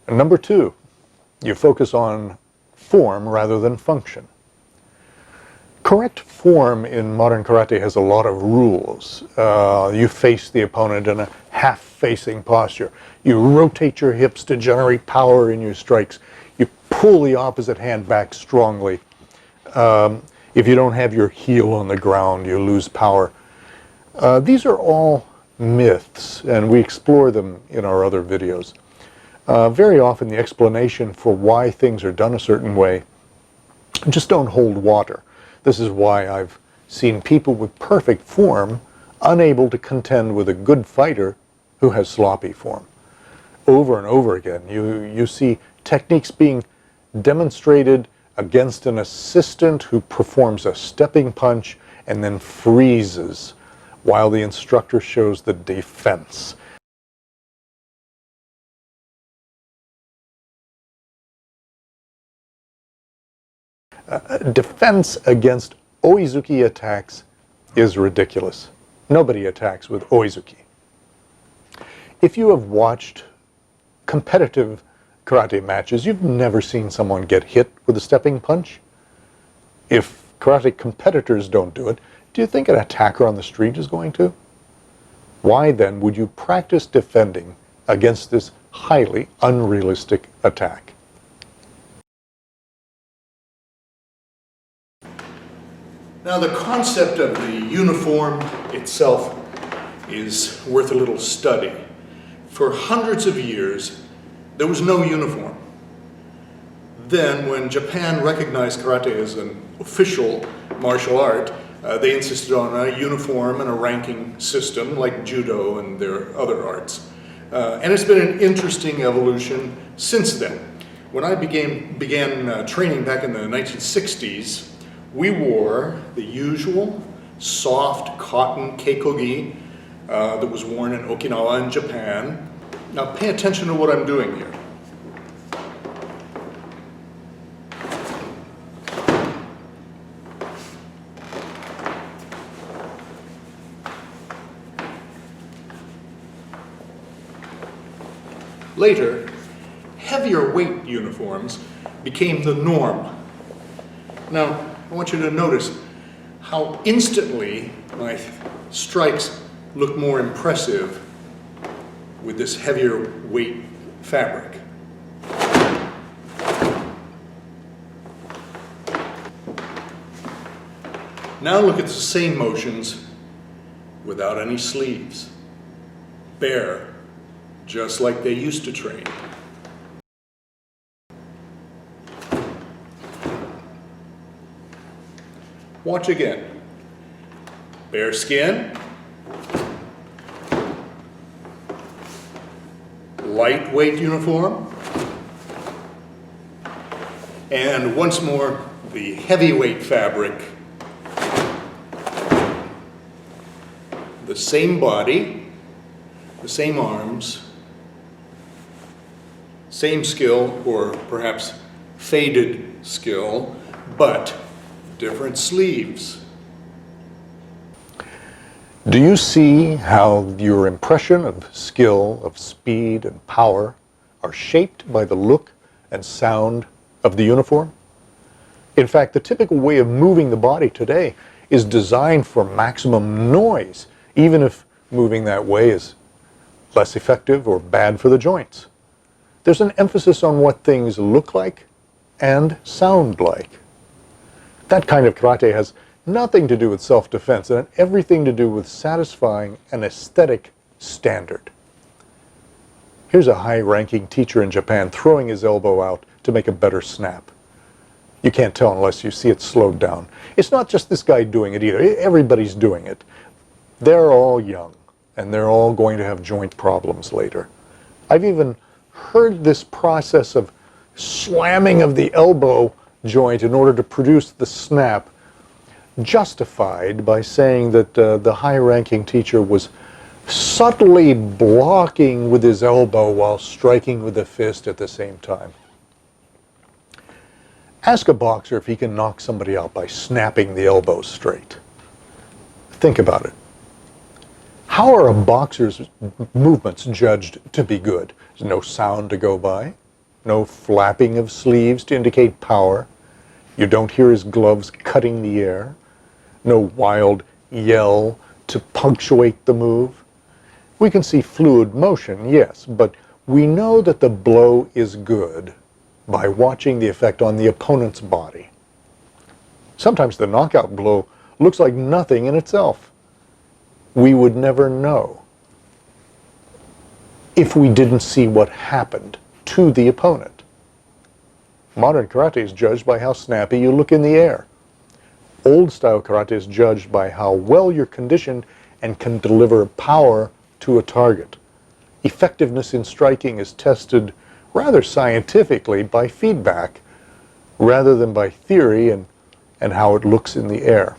And number two, you focus on form rather than function. Correct form in modern karate has a lot of rules. You face the opponent in a half-facing posture. You rotate your hips to generate power in your strikes. You pull the opposite hand back strongly. If you don't have your heel on the ground, you lose power. These are all myths, and we explore them in our other videos. Very often the explanation for why things are done a certain way just don't hold water. This is why I've seen people with perfect form unable to contend with a good fighter who has sloppy form. Over and over again, you see techniques being demonstrated against an assistant who performs a stepping punch and then freezes while the instructor shows the defense. Defense against oizuki attacks is ridiculous. Nobody attacks with oizuki. If you have watched competitive karate matches, you've never seen someone get hit with a stepping punch. If karate competitors don't do it, do you think an attacker on the street is going to? Why then would you practice defending against this highly unrealistic attack? Now, the concept of the uniform itself is worth a little study. For hundreds of years, there was no uniform. Then, when Japan recognized karate as an official martial art, they insisted on a uniform and a ranking system like judo and their other arts. And it's been an interesting evolution since then. When I began training back in the 1960s, we wore the usual soft cotton keikogi that was worn in Okinawa in Japan. Now pay attention to what I'm doing here. Later, heavier weight uniforms became the norm. Now, I want you to notice how instantly my strikes look more impressive with this heavier weight fabric. Now look at the same motions without any sleeves. Bare, just like they used to train. Watch again. Bare skin. Lightweight uniform. And once more, the heavyweight fabric. The same body, the same arms, same skill, or perhaps faded skill, but different sleeves. Do you see how your impression of skill, of speed and power are shaped by the look and sound of the uniform? In fact, the typical way of moving the body today is designed for maximum noise, even if moving that way is less effective or bad for the joints. There's an emphasis on what things look like and sound like. That kind of karate has nothing to do with self-defense and everything to do with satisfying an aesthetic standard. Here's a high-ranking teacher in Japan throwing his elbow out to make a better snap. You can't tell unless you see it slowed down. It's not just this guy doing it either. Everybody's doing it. They're all young, and they're all going to have joint problems later. I've even heard this process of slamming of the elbow joint in order to produce the snap justified by saying that the high-ranking teacher was subtly blocking with his elbow while striking with the fist at the same time. Ask a boxer if he can knock somebody out by snapping the elbow straight. Think about it. How are a boxer's movements judged to be good? There's no sound to go by. no flapping of sleeves to indicate power. You don't hear his gloves cutting the air. No wild yell to punctuate the move. We can see fluid motion, yes, but we know that the blow is good by watching the effect on the opponent's body. Sometimes the knockout blow looks like nothing in itself. We would never know if we didn't see what happened to the opponent. Modern karate is judged by how snappy you look in the air. Old-style karate is judged by how well you're conditioned and can deliver power to a target. Effectiveness in striking is tested rather scientifically by feedback rather than by theory and how it looks in the air.